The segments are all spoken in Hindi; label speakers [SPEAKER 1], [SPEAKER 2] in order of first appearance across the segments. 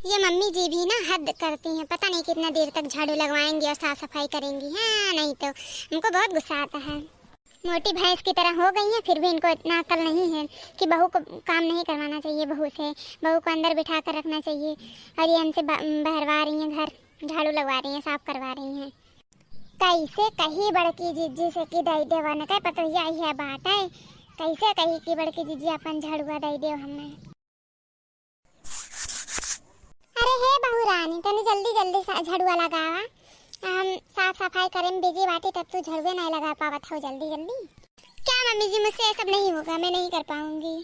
[SPEAKER 1] ये मम्मी जी भी ना हद करती हैं, पता नहीं कितना देर तक झाड़ू लगवाएंगी और साफ सफाई करेंगी। हाँ नहीं तो हमको बहुत गुस्सा आता है। मोटी भैंस की तरह हो गई है, फिर भी इनको इतना अकल नहीं है कि बहू को काम नहीं करवाना चाहिए। बहू से बहू को अंदर बिठा कर रखना चाहिए। और ये हमसे बहरवा रही हैं, घर झाड़ू लगवा रही हैं, साफ करवा रही हैं। कैसे कही बड़की जीजी से कि दई देवा न कह पता यही है बात है। कैसे कही कि बड़की जीजी अपन झाड़ुआ दई देव हमें। अरे हे बहू रानी तनी जल्दी जल्दी झाड़ुआ लगावा। हम साफ सफाई करे में बिजी बाटी, तब तू झाड़ुए नहीं लगा पावत हो जल्दी जल्दी। क्या मम्मी जी, मुझसे ये सब नहीं होगा, मैं नहीं कर पाऊंगी।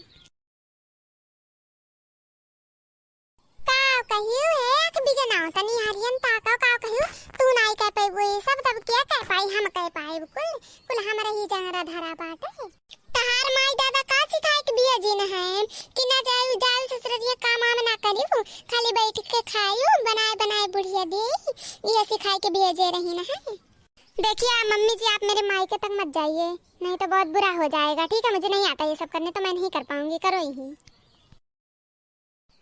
[SPEAKER 1] काव कहियो एक बिगे नाव तनी हरियन ताकाव काव कहियो तू नहीं कह पाई वो ये सब, तब क्या कह पाई हम कह पाए कुल कुल हमरा ही जंगरा धरा बाटे। तहार माई दादा का सिखाए के बिया जी न है कि ना जाए जाए ससुरिया काम आम ना करियो, खाली बैठ के खाइयो, बनाए बनाए बुढ़िया दे, ये सिखाए के बिया जे रही न है। देखिए मम्मी जी, आप मेरे मायके तक मत जाइए, नहीं तो बहुत बुरा हो जाएगा। ठीक है, मुझे नहीं आता ये सब करने, तो मैं नहीं कर पाऊंगी, करो ही।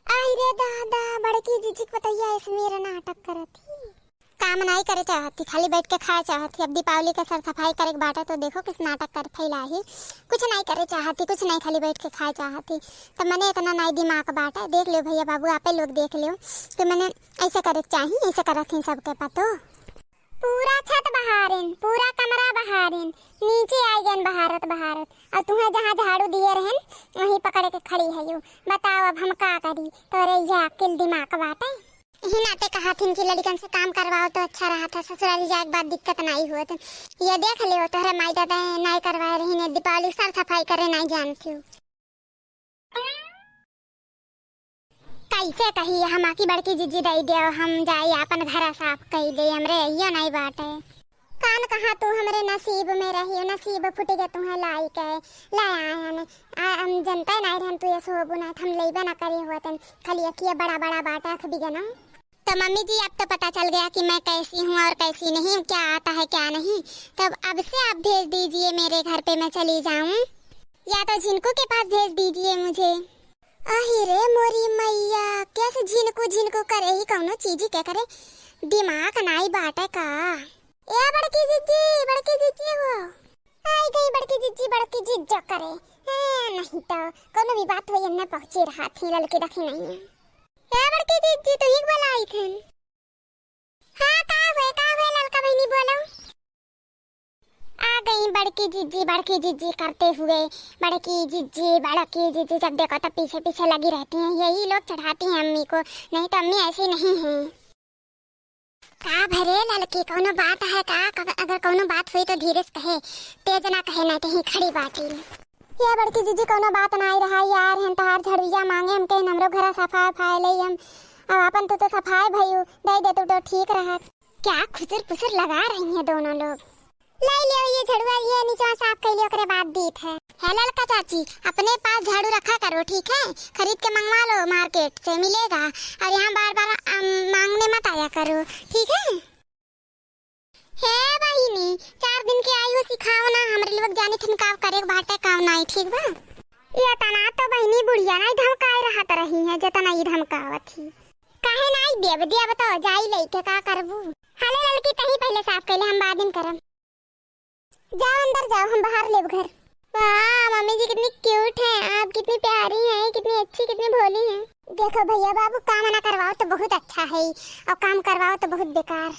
[SPEAKER 1] आई रे दादा, बड़की जीजी को बताइए ऐसे मेरा नाटक करत थी, काम नहीं करे चाहती, खाली बैठ के खाए चाहती। अब दीपावली का सर सफाई करे के बाटा तो देखो किस नाटक कर फैला ही। कुछ नहीं करे चाहती, कुछ नहीं, खाली बैठ के खाए चाहती। तो मैंने इतना नहीं दिमाग बाटा, देख लो भैया बाबू, आपे लोग देख लो कि मैंने ऐसे करे चाहिए, ऐसे करत थी सबके पतो। पूरा छत बहारिन, पूरा कमरा बहारिन, नीचे आई गन बहारत बहारत, और तुम्हें जहाँ झाड़ू दिए रहन वहीं पकड़ के खड़ी है यू। बताओ अब हम का करी, तोरे या किल दिमाग बाटे। ही नाते कहा थी कि लड़कन से काम करवाओ तो अच्छा रहा था, ससुराल जाए के बाद दिक्कत नहीं हुआ। तो ये देख लियो तोहरे माई दादा नहीं करवाए रही ने, दीपावली सर सफाई करे नहीं जानती हूँ। कैसे कही हम आकी बड़की जीजी दई दे, हम जाई अपन घर साफ कई दे, हमरे यो नहीं बात है। कान कहा तू हमरे नसीब में रही, नसीब फुट गए तुम्हें लाई के लाया हम जनता नहीं रहन तू ये सोबू ना हम लेबे ना करे हुआ तन खाली अखिया बड़ा बड़ा बाटा ख भी गना। तो मम्मी जी अब तो पता चल गया कि मैं कैसी हूँ और कैसी नहीं, क्या आता है क्या नहीं। तब अब से आप भेज दीजिए मेरे घर पे, मैं चली जाऊँ, या तो झिनकू के पास भेज दीजिए मुझे। अरे मोरी मैया, कैसे झिनकू झिनकू करे ही कौनो चीज क्या करे, दिमाग नहीं बाटे का। ए बड़की जीजी वो आई गई, बड़की जीजी करे नहीं तो कोनो भी बात हो न पहुंची रहा थी, लड़की रखी नहीं है। ए बड़की जीजी तू ही बोला आई थन। हां का हुए लड़का बहनी बोलो। आ गई बड़की जीजी करते हुए। बड़की जीजी जब देखो तो पीछे पीछे लगी रहती हैं, यही लोग चढ़ाती हैं अम्मी को, नहीं तो अम्मी ऐसी नहीं है। का भरे लड़की कोनो बात है का, अगर कोनो बात हुई तो धीरे से कहे, तेज ना कहे, नहीं तो ही खड़ी बाटी। ये बड़की जीजी कोनो बात ना आई रहा यार, हम तहार झड़िया मांगे हम कहीं हमरो घर सफाई फाय ले हम, अब अपन तो सफाई भइयो दे दे तो ठीक रहा। क्या खुसर पुसर लगा रही हैं दोनों लोग। ले लियो ये झड़ुआ, ये नीचे साफ कर लियो, ओकरे बाद दीत है। हेलल का चाची, अपने पास झाड़ू रखा करो ठीक है, खरीद के मंगवा लो मार्केट से मिलेगा, और यहाँ बार बार मांगने मत आया करो ठीक है। हे बहिनी, 4 दिन के आई हो, सिखाओ ना हमरे लोग जाने थिन काव करे बाटे काव नहीं ठीक बा। ये तना तो बहिनी बुढ़िया नहीं धमकाए रहत रही है, जतना ही धमकावत थी। काहे नहीं देव तो जाई लेके का करबू। हाले लड़की तही पहले साफ कर ले, हम बाद में करम। जाओ अंदर जाओ, हम बाहर ले घर। वाह मम्मी जी कितनी क्यूट है आप, कितनी प्यारी हैं, कितनी अच्छी, कितनी भोली हैं। देखो भैया बाबू, काम ना करवाओ तो बहुत अच्छा है और काम करवाओ तो बहुत बेकार।